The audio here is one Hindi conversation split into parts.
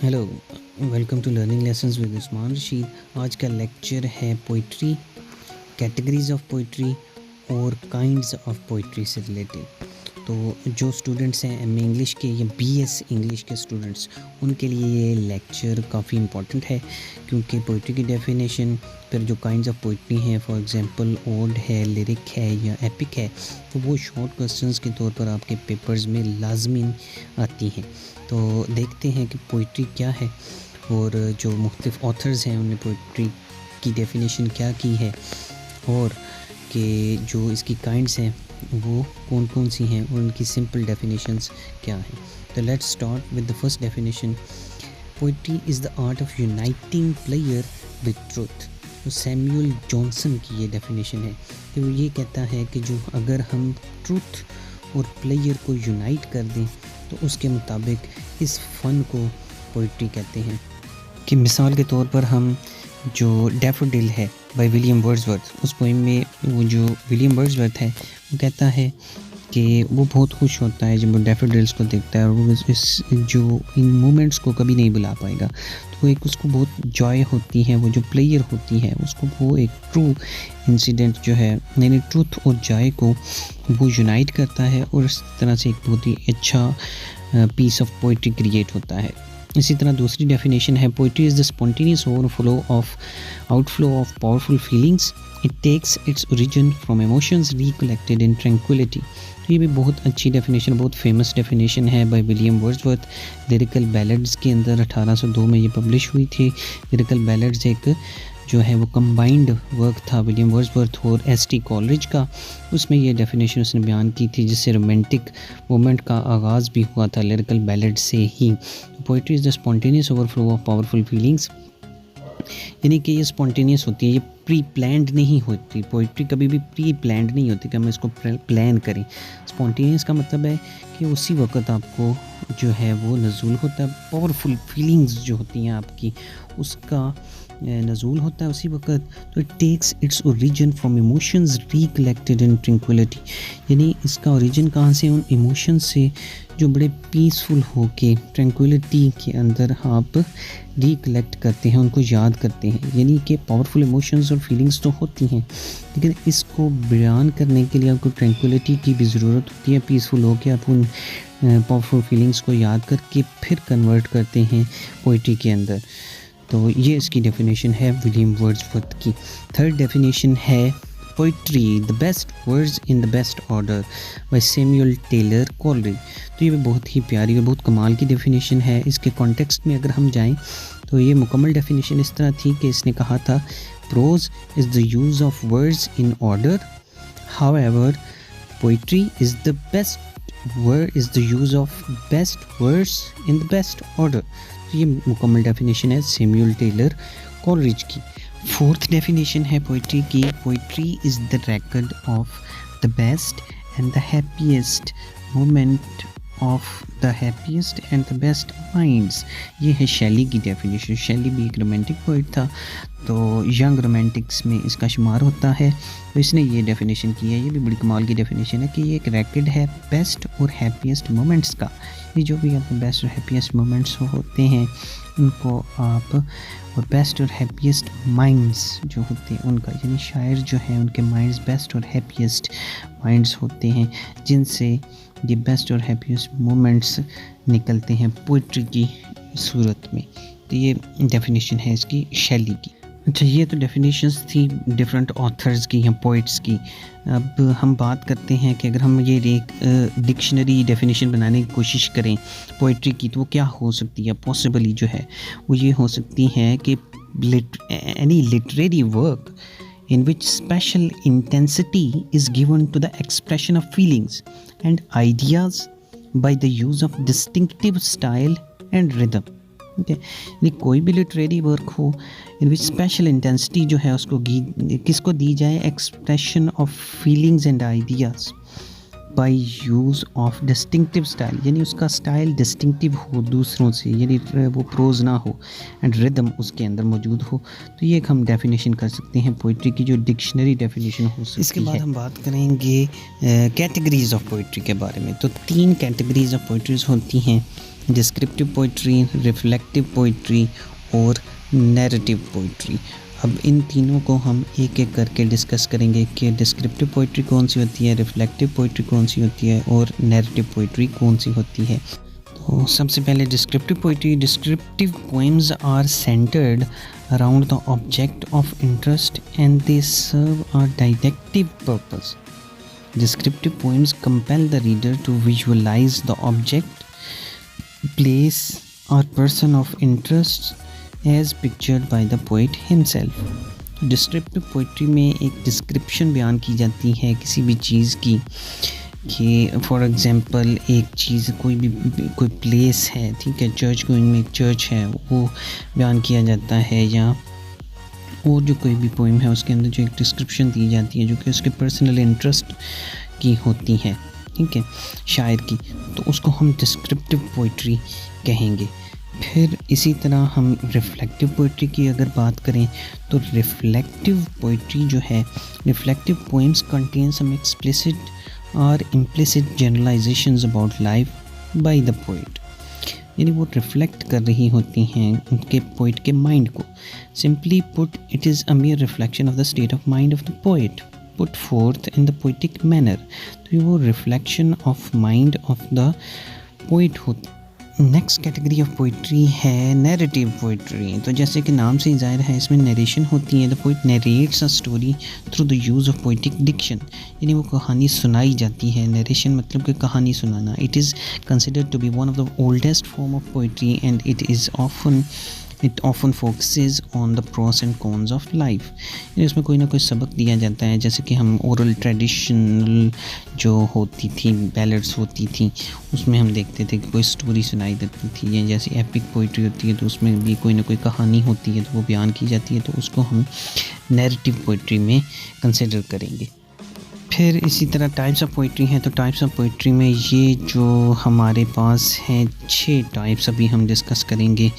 Hello, welcome to learning lessons with Usman Rashid. आज का लेक्चर है पोइट्री, कैटेगरीज ऑफ पोइट्री और काइंड्स ऑफ पोइट्री से रिलेटेड। तो जो स्टूडेंट्स हैं एमए इंग्लिश के या बीएस इंग्लिश के स्टूडेंट्स, उनके लिए ये लेक्चर काफ़ी इम्पोर्टेंट है, क्योंकि पोइट्री की डेफिनेशन, फिर जो काइंड्स ऑफ पोइट्री हैं, फॉर एग्जांपल ओड है, लिरिक है या एपिक है, तो वो शॉर्ट क्वेश्चंस के तौर पर आपके पेपर्स में लाजमी आती हैं। तो देखते हैं कि पोइट्री क्या है और जो मुख्तलिफ ऑथर्स हैं उन्होंने पोइट्री की डेफिनेशन क्या की है, और कि जो इसकी काइंड्स हैं वो कौन कौन सी हैं और उनकी सिंपल डेफिनेशंस क्या हैं। तो let's start with the first definition. Poetry is the art of uniting player with truth. तो सैमुअल जॉनसन की ये डेफिनेशन है। तो ये कहता है कि जो अगर हम ट्रुथ और प्लेयर को यूनाइट कर दें तो उसके मुताबिक इस फ़न को पोइट्री कहते हैं। कि मिसाल के तौर पर हम जो डैफोडिल है बाय विलियम वर्ड्सवर्थ, उस पोइम में वो जो विलियम वर्ड्सवर्थ है वो कहता है कि वो बहुत खुश होता है जब वो डैफोडिल्स को देखता है, और वो इस जो इन मोमेंट्स को कभी नहीं भुला पाएगा। तो एक उसको बहुत जॉय होती है, वो जो प्लेयर होती है उसको वो एक ट्रू इंसिडेंट जो है, यानी ट्रूथ और जॉय को वो यूनाइट करता है, और इस तरह से एक बहुत ही अच्छा पीस ऑफ पोइट्री क्रिएट होता है। इसी तरह दूसरी डेफिनेशन है, poetry is the spontaneous outflow of powerful feelings. It takes its origin from emotions recollected in tranquillity. तो ये भी बहुत अच्छी डेफिनेशन, बहुत फेमस डेफिनेशन है by William Wordsworth. Lyrical Ballads के अंदर 1802 में ये पब्लिश हुई थी। लिरिकल बैलेड्स एक जो है वो कंबाइंड वर्क था विलियम वर्ड्सवर्थ और एस.टी. कॉलरिज का। उसमें ये डेफिनेशन उसने बयान की थी, जिससे रोमांटिक मूवमेंट का आगाज़ भी हुआ था लिरिकल बैलेड से ही। Poetry is the spontaneous overflow of powerful feelings, यानी कि ये स्पॉन्टेनियस होती है, ये प्री प्लान्ड नहीं होती। पोइट्री कभी भी प्री प्लान्ड नहीं होती कि हम इसको प्लान करें। स्पॉन्टेनियस का मतलब है कि उसी वक्त आपको जो है वो नज़ूल होता है, पावरफुल फीलिंग्स जो होती हैं आपकी, उसका नज़ूल होता है उसी वक्त। तो it takes its origin from emotions recollected in tranquillity, यानी इसका ओरिजिन कहाँ से, उन इमोशंस से जो बड़े पीसफुल हो के ट्रैंक्विलिटी के अंदर आप रिकलेक्ट करते हैं, उनको याद करते हैं। यानी कि पावरफुल इमोशंस और फीलिंग्स तो होती हैं, लेकिन इसको बयान करने के लिए आपको ट्रैंक्विलिटी की भी ज़रूरत होती है। पीसफुल हो के आप उन पावरफुल फीलिंग्स को याद करके फिर कन्वर्ट करते हैं पोइट्री के अंदर। तो ये इसकी डेफिनेशन है विलियम वर्ड्सवर्थ की। थर्ड डेफिनेशन है, poetry the best words in the best order by Samuel Taylor Coleridge. तो ये भी बहुत ही प्यारी और बहुत कमाल की डेफिनेशन है। इसके कॉन्टेक्स्ट में अगर हम जाएं तो ये मुकम्मल डेफिनेशन इस तरह थी कि इसने कहा था, prose is the use of words in order, however poetry is the best word is the use of best words in the best order. तो ये मुकम्मल डेफिनेशन है सैमुअल टेलर कॉलरिज की। फोर्थ डेफिनेशन है पोइट्री की, poetry is the record of the best and the happiest moment of the happiest and the best minds. ये है शैली की डेफिनेशन। शैली भी एक रोमांटिक पोइट था, तो यंग रोमांटिक्स में इसका शुमार होता है। तो इसने ये डेफिनेशन की है, ये भी बड़ी कमाल की डेफिनेशन है कि ये एक रिकॉर्ड है बेस्ट और हैप्पीएस्ट मोमेंट्स का। ये जो भी आपके बेस्ट और हैप्पीएस्ट मोमेंट्स होते हैं उनको आप, और बेस्ट और हैप्पीएस्ट माइंड्स जो होते हैं उनका, यानी शायर जो हैं उनके माइंड्स बेस्ट और हैप्पीएस्ट माइंड्स होते हैं, जिनसे ये बेस्ट और हैप्पीएस्ट मोमेंट्स निकलते हैं पोइट्री की सूरत में। तो ये डेफिनेशन है इसकी शैली की। अच्छा, ये तो डेफिनेशंस थी डिफरेंट ऑथर्स की या पोइट्स की। अब हम बात करते हैं कि अगर हम ये एक डिक्शनरी डेफिनेशन बनाने की कोशिश करें पोइट्री की, तो वो क्या हो सकती है। पॉसिबली जो है वो ये हो सकती है कि any literary work in which special intensity is given to the expression of feelings and ideas by the use of distinctive style and rhythm। okay? यानी कोई भी लिटरेरी वर्क हो इन विच स्पेशल इंटेंसिटी जो है उसको किसको दी जाए, expression of feelings and ideas by use of distinctive style, यानी उसका स्टाइल डिस्टिंक्टिव हो दूसरों से, यानी वो प्रोज ना हो, एंड रिदम उसके अंदर मौजूद हो। तो ये एक हम डेफिनेशन कर सकते हैं पोइट्री की, जो डिक्शनरी डेफिनेशन हो सकती है। इसके बाद हम बात करेंगे कैटेगरीज ऑफ पोइट्री के बारे में। तो 3 कैटेगरीज ऑफ पोइट्रीज होती हैं। डिस्क्रिप्टिव पोइट्री, रिफ्लेक्टिव पोइट्री और नैरेटिव पोइट्री। अब इन तीनों को हम एक एक करके डिस्कस करेंगे कि डिस्क्रिप्टिव पोइट्री कौन सी होती है, रिफ्लेक्टिव पोइट्री कौन सी होती है और नैरेटिव पोइट्री कौन सी होती है। तो सबसे पहले descriptive poetry. Descriptive poems are centered around the object of interest and they serve a directive purpose. Descriptive poems compel the reader to visualize the object, place, or person of interest as pictured by the poet himself. Descriptive poetry में एक डिस्क्रिप्शन बयान की जाती है किसी भी चीज़ की, कि फॉर एग्ज़ाम्पल एक चीज़ कोई प्लेस है, ठीक है, चर्च गोइंग में एक चर्च है वो बयान किया जाता है, या और जो कोई भी पोइम है उसके अंदर जो एक डिस्क्रिप्शन दी जाती है जो कि उसके पर्सनल इंटरेस्ट की होती है, ठीक है, शायर की, तो उसको हम डिस्क्रिप्टिव पोइट्री कहेंगे। फिर इसी तरह हम रिफ्लेक्टिव पोइट्री की अगर बात करें तो रिफ्लेक्टिव पोइट्री जो है, reflective poems contain some explicit और implicit generalisations about life by the poet. यानी वो रिफ्लेक्ट कर रही होती हैं उनके पोइट के माइंड को। Simply put, it is a mere reflection of the state of mind of the poet put fourth in the poetic manner. तो वो reflection of mind of the poet होती। नेक्स्ट कैटेगरी ऑफ पोइट्री है नैरेटिव पोइट्री। तो जैसे कि नाम से ही ज़ाहिर है इसमें नरेशन होती है। The poet narrates a story through the use of poetic diction, यानी वो कहानी सुनाई जाती है। नरेशन मतलब कि कहानी सुनाना। It is considered to be one of the oldest form of poetry and it often focuses on the pros and cons of life. इसमें कोई ना कोई सबक दिया जाता है, जैसे कि हम ओरल ट्रेडिशनल जो होती थी, बैलेड्स होती थी, उसमें हम देखते थे कि कोई स्टोरी सुनाई देती थी, या जैसे एपिक पोइट्री होती है तो उसमें भी कोई ना कोई कहानी होती है तो वो बयान की जाती है, तो उसको हम नैरेटिव पोइट्री में कंसिडर करेंगे। फिर इसी तरह टाइप्स ऑफ पोइट्री हैं। तो टाइप्स ऑफ पोइट्री में ये जो हमारे पास हैं 6 टाइप्स अभी हम डिस्कस करेंगे।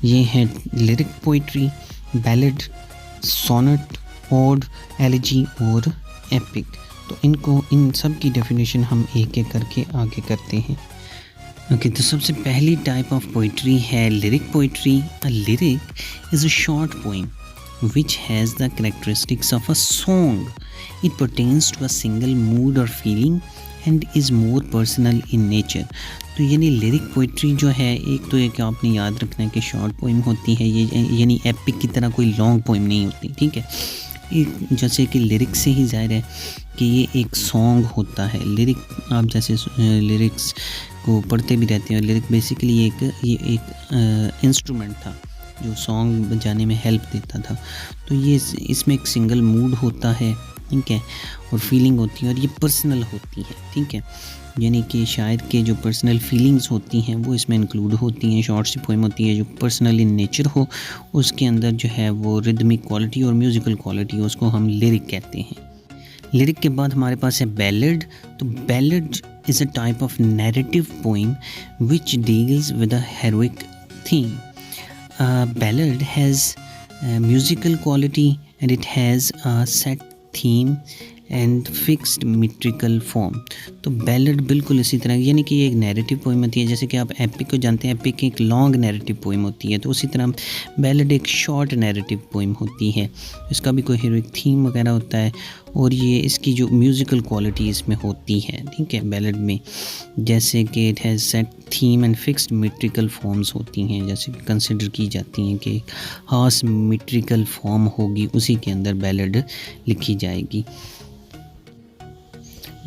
ये हैं lyric poetry, ballad, sonnet, ode, elegy और एपिक। तो इन सब की डेफिनेशन हम एक एक करके आगे करते हैं। ओके, तो सबसे पहली टाइप ऑफ पोइट्री है lyric poetry. A lyric is a short poem which has the characteristics of a song. It pertains to a single mood or feeling and is more personal in nature. तो यानी लिरिक पोइट्री जो है, एक तो एक आपने याद रखना है कि शॉर्ट पोइम होती है ये, यानी एपिक की तरह कोई लॉन्ग पोइम नहीं होती, ठीक है। एक जैसे कि लिरिक्स से ही जाहिर है कि ये एक सॉन्ग होता है। लिरिक आप जैसे लिरिक्स को पढ़ते भी रहते हैं। लिरिक बेसिकली ये एक इंस्ट्रूमेंट था जो सॉन्ग बजाने में हेल्प देता था। तो ये इसमें एक सिंगल मूड होता है, ठीक है, और फीलिंग होती है, और ये पर्सनल होती है, ठीक है, यानी कि शायर के जो पर्सनल फीलिंग्स होती हैं वो इसमें इंक्लूड होती हैं। शॉर्ट सी पोइम होती है जो पर्सनल इन नेचर हो, उसके अंदर जो है वो रिदमिक क्वालिटी और म्यूज़िकल क्वालिटी, उसको हम लिरिक कहते हैं। लिरिक के बाद हमारे पास है बैलेड। तो ballad is a type of narrative poem which deals with a heroic theme. Ballad has musical quality and it has a set theme and fixed metrical form. तो बैलेड बिल्कुल इसी तरह, यानी कि ये एक नैरेटिव पोइम होती है। जैसे कि आप एपिक को जानते हैं, एपिक एक लॉन्ग नैरेटिव पोइम होती है, तो उसी तरह बैलेड एक शॉर्ट नैरेटिव पोइम होती है। इसका भी कोई हीरोइक थीम वगैरह होता है, और ये इसकी जो म्यूज़िकल क्वालिटी इसमें होती है, ठीक है, बैलेड में, जैसे कि it has set theme and fixed metrical forms होती हैं, जैसे कि कंसिडर की जाती हैं कि खास मीट्रिकल फॉर्म होगी, उसी के अंदर बैलेड लिखी जाएगी।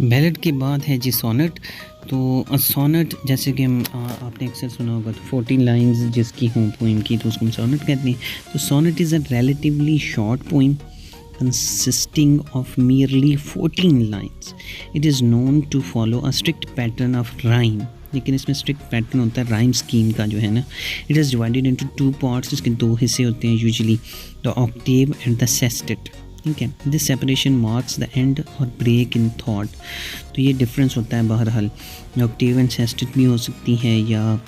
बैलेड के बाद है जी सोनेट। तो सोनेट जैसे कि आपने अक्सर सुना होगा, तो 14 लाइंस जिसकी हों पोइम की, तो उसको हम सोनेट कहते हैं। तो sonnet is a relatively short poem consisting of merely 14 lines. It is known to follow a strict pattern of rhyme. लेकिन इसमें स्ट्रिक्ट पैटर्न होता है राइम स्कीम का जो है ना। It is divided into 2 parts. इसके 2 हिस्से होते हैं usually, the Octave and the sestet, ठीक है। This separation marks the end और ब्रेक इन थॉट। तो ये डिफरेंस होता है बहरहाल। ऑक्टेव एंड सेस्टेट भी हो सकती है या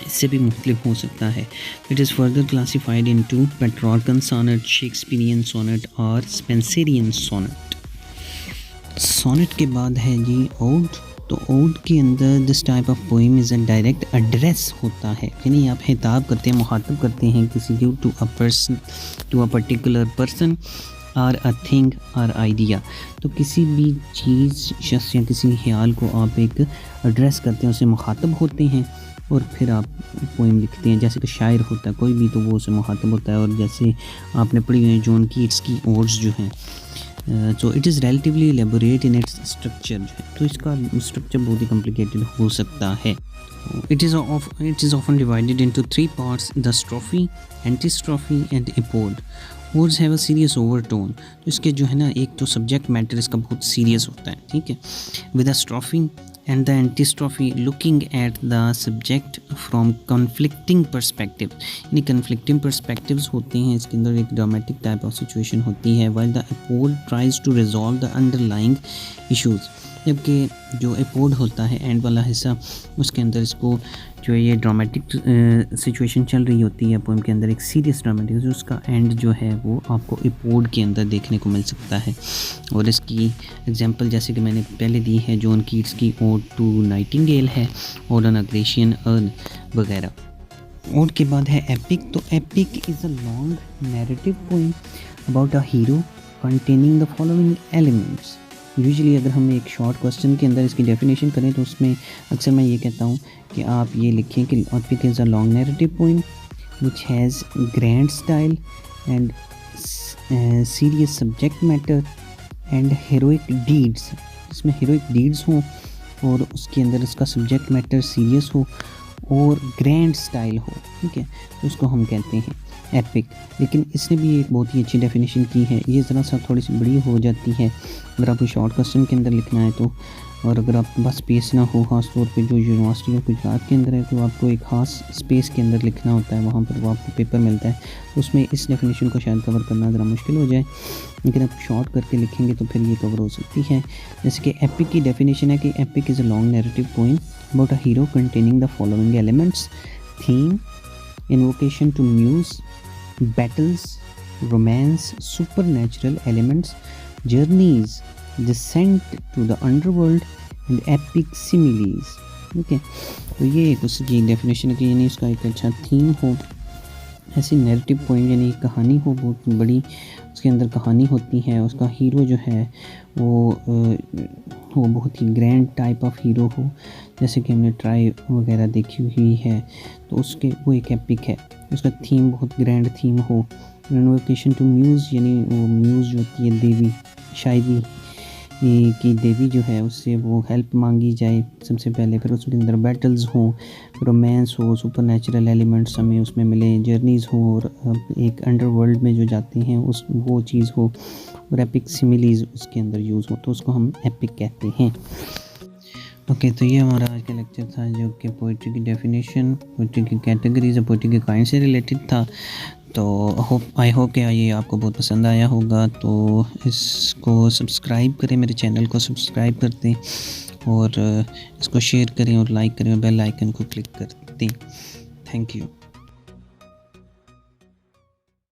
इससे भी मुख्तलिफ हो सकता है। It is further classified into Petrarchan sonnet, Shakespearean sonnet और स्पेंसरियन सोनेट। सोनेट के बाद है जी ओड। तो ओड के अंदर this type of poem is a direct address होता है, यानी आप खिताब करते हैं, मुखातब करते हैं किसी को, to a person, to a particular person और अ थिंग और आइडिया। तो किसी भी चीज़, शख्स या किसी ख्याल को आप एक एड्रेस करते हैं, उससे मुखातब होते हैं और फिर आप पोइम लिखते हैं। जैसे कि शायर होता है कोई भी, तो वो उससे मुखातब होता है। और जैसे आपने पढ़ी हुई है जॉन कीट्स की ओड्स जो हैं, so it is relatively elaborate in its structure जो है, तो इसका स्ट्रक्चर बहुत ही कॉम्प्लिकेटेड हो सकता है। It is often divided into three parts: the strophe, antistrophe and epode. Odes have a serious overtone. तो इसके जो है ना, एक तो सब्जेक्ट मैटर इसका बहुत सीरियस होता है, ठीक है। With a strophe and the antistrophe looking at the subject from conflicting perspectives, यानी conflicting perspectives होते हैं इसके अंदर, एक dramatic type of situation होती है, while the epode tries to resolve the underlying issues. जबकि जो एपोड होता है एंड वाला हिस्सा, उसके अंदर इसको जो ये ड्रामेटिक सिचुएशन चल रही होती है पोएम के अंदर, एक सीरियस ड्रामेटिक, जो उसका एंड जो है वो आपको एपोड के अंदर देखने को मिल सकता है। और इसकी एग्जांपल जैसे कि मैंने पहले दी है, जॉन कीट्स की ओड टू नाइटिंगेल है, ओड ऑन अ ग्लेशियन अर्न वगैरह। ओड के बाद है एपिक। तो epic is a long narrative poem about a hero containing the following elements. Usually अगर हम एक शॉर्ट क्वेश्चन के अंदर इसकी डेफिनेशन करें तो उसमें अक्सर मैं ये कहता हूँ कि आप ये लिखें कि epic is a long narrative poem which has grand style and serious subject matter and heroic deeds. इसमें हीरोइक डीड्स हों और उसके अंदर इसका सब्जेक्ट मैटर सीरियस हो और ग्रैंड स्टाइल हो, ठीक है, तो उसको हम कहते हैं एपिक। लेकिन इसने भी एक बहुत ही अच्छी डेफिनेशन की है, ये ज़रा सा थोड़ी सी बड़ी हो जाती है अगर आपको शॉर्ट क्वेश्चन के अंदर लिखना है तो। और अगर आपके पास स्पेस ना हो, ख़ास तौर पे जो यूनिवर्सिटी ऑफ गुजरात के अंदर है, तो आपको एक ख़ास स्पेस के अंदर लिखना होता है, वहाँ पर वो आपको पेपर मिलता है, तो उसमें इस डेफिनेशन को शायद कवर करना ज़रा मुश्किल हो जाए, लेकिन आप शॉर्ट करके लिखेंगे तो फिर ये कवर हो सकती है। जैसे कि एपिक की डेफिनेशन है कि epic is a long narrative poem about a hero containing the following elements: theme, invocation to muse, battles, romance, supernatural elements, journeys, descent to the underworld and epic similes। ठीक है, तो ये एक उसकी डेफिनेशन है कि यानी उसका एक अच्छा थीम हो, ऐसी नैरेटिव पोइम यानी कहानी हो बहुत बड़ी, उसके अंदर कहानी होती है, उसका हीरो जो है वो बहुत ही ग्रैंड टाइप ऑफ हीरो हो, जैसे कि हमने ट्राई वगैरह देखी हुई है, तो उसके वो एक एपिक है। उसका थीम बहुत ग्रैंड थीम हो। इन्वोकेशन टू म्यूज़, यानी वो म्यूज़ जो होती है देवी, शायरी की देवी जो है, उससे वो हेल्प मांगी जाए सबसे पहले, फिर उसके अंदर बैटल्स हों, रोमांस हो, सुपरनैचुरल एलिमेंट्स हमें उसमें मिले, जर्नीज़ हो और एक अंडरवर्ल्ड में जो जाते हैं उस वो चीज़ हो, और एपिक सिमिलीज़ उसके अंदर यूज़ हो, तो उसको हम एपिक कहते हैं। ओके, तो ये हमारा आज का लेक्चर था जो कि पोइट्री की डेफिनेशन, पोइट्री की कैटेगरीज और पोइट्री के काइंड से रिलेटेड था। तो आई होप कि ये आपको बहुत पसंद आया होगा। तो इसको सब्सक्राइब करें, मेरे चैनल को सब्सक्राइब कर दें और इसको शेयर करें और लाइक करें और बेल आइकन को क्लिक कर दें। Thank you.